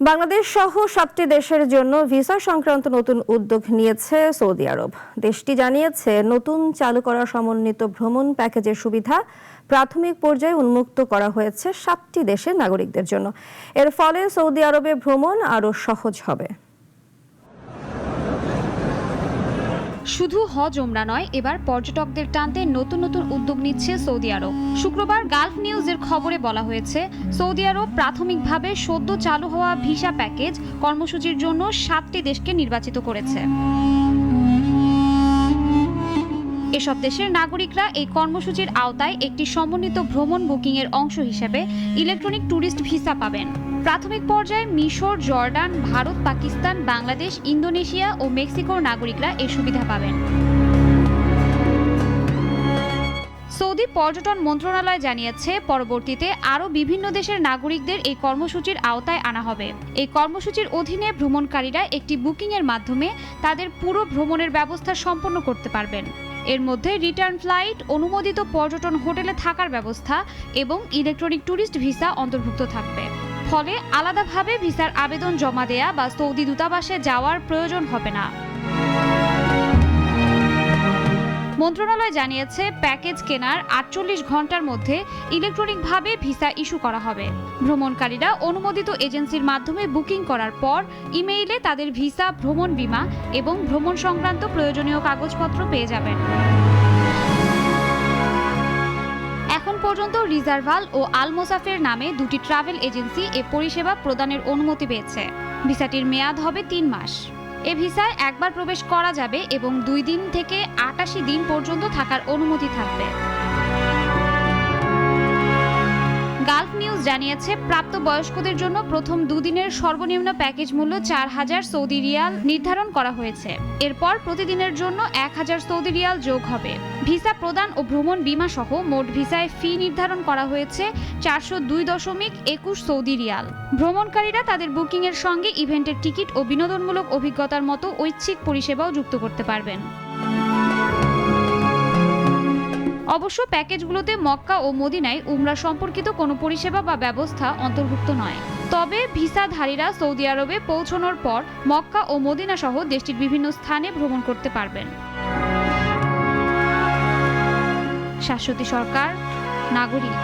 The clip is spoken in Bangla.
বাংলাদেশ সহ 7টি দেশের জন্য ভিসা সংক্রান্ত নতুন উদ্যোগ নিয়েছে সৌদি আরব। দেশটি জানিয়েছে, নতুন চালু করা সমন্বিত ভ্রমণ প্যাকেজের সুবিধা প্রাথমিক পর্যায়ে উন্মুক্ত করা হয়েছে 7টি দেশের নাগরিকদের জন্য। এর ফলে সৌদি আরবে ভ্রমণ আরও সহজ হবে। শুধু হজ ওমরা নয়, এবার পর্যটকদের টানতে নতুন নতুন উদ্যোগ নিচ্ছে সৌদি আরব। শুক্রবার গালফ নিউজের খবরে বলা হয়েছে, সৌদি আরব প্রাথমিকভাবে সদ্য চালু হওয়া ভিসা প্যাকেজ কর্মসূচির জন্য 7টি দেশকে নির্বাচিত করেছে। এসব দেশের নাগরিকরা এই কর্মসূচির আওতায় একটি সমন্বিত ভ্রমণ বুকিংয়ের অংশ হিসেবে ইলেকট্রনিক ট্যুরিস্ট ভিসা পাবেন। প্রাথমিক পর্যায়ে মিশর, জর্ডান, ভারত, পাকিস্তান, বাংলাদেশ, ইন্দোনেশিয়া ও মেক্সিকোর নাগরিকরা এই সুবিধা পাবেন। সৌদি পর্যটন মন্ত্রণালয় জানিয়েছে, পরবর্তীতে আরও বিভিন্ন দেশের নাগরিকদের এই কর্মসূচির আওতায় আনা হবে। এই কর্মসূচির অধীনে ভ্রমণকারীরা একটি বুকিংয়ের মাধ্যমে তাদের পুরো ভ্রমণের ব্যবস্থা সম্পন্ন করতে পারবেন। এর মধ্যে রিটার্ন ফ্লাইট, অনুমোদিত পর্যটন হোটেলে থাকার ব্যবস্থা এবং ইলেকট্রনিক ট্যুরিস্ট ভিসা অন্তর্ভুক্ত থাকবে। ফলে আলাদাভাবে ভিসার আবেদন জমা দেয়া বা সৌদি দূতাবাসে যাওয়ার প্রয়োজন হবে না। মন্ত্রণালয় জানিয়েছে, প্যাকেজ কেনার 48 ঘন্টার মধ্যে ইলেকট্রনিকভাবে ভিসা ইস্যু করা হবে। ভ্রমণকারীরা অনুমোদিত এজেন্সির মাধ্যমে বুকিং করার পর ইমেইলে তাদের ভিসা, ভ্রমণ বীমা এবং ভ্রমণ সংক্রান্ত প্রয়োজনীয় কাগজপত্র পেয়ে যাবেন। এখন পর্যন্ত রিজার্ভাল ও আল মোসাফের নামে 2টি ট্রাভেল এজেন্সি এ পরিষেবা প্রদানের অনুমতি পেয়েছে। ভিসাটির মেয়াদ হবে 3 মাস। এ ভিসায় একবার প্রবেশ করা যাবে এবং 2 দিন থেকে 88 দিন পর্যন্ত থাকার অনুমতি থাকবে। গালফ নিউজ জানিয়েছে, প্রাপ্তবয়স্কদের জন্য প্রথম 2 দিনের সর্বনিম্ন প্যাকেজ মূল্য 4000 সৌদি রিয়াল নির্ধারণ করা হয়েছে। এরপর প্রতিদিনের জন্য 1000 সৌদি রিয়াল যোগ হবে। ভিসা প্রদান ও ভ্রমণ বীমা সহ মোট ভিসায় ফি নির্ধারণ করা হয়েছে 402.21 সৌদি রিয়াল। ভ্রমণকারীরা তাদের বুকিংয়ের সঙ্গে ইভেন্টের টিকিট ও বিনোদনমূলক অভিজ্ঞতার মতো ঐচ্ছিক পরিষেবাও যুক্ত করতে পারবেন। অবশ্য প্যাকেজগুলোতে মক্কা ও মদিনায় উমরা সম্পর্কিত কোনো পরিষেবা বা ব্যবস্থা অন্তর্ভুক্ত নয়। তবে ভিসাধারীরা সৌদি আরবে পৌঁছানোর পর মক্কা ও মদিনা সহ দেশটির বিভিন্ন স্থানে ভ্রমণ করতে পারবেন। শাশ্বতী সরকার, নাগরিক।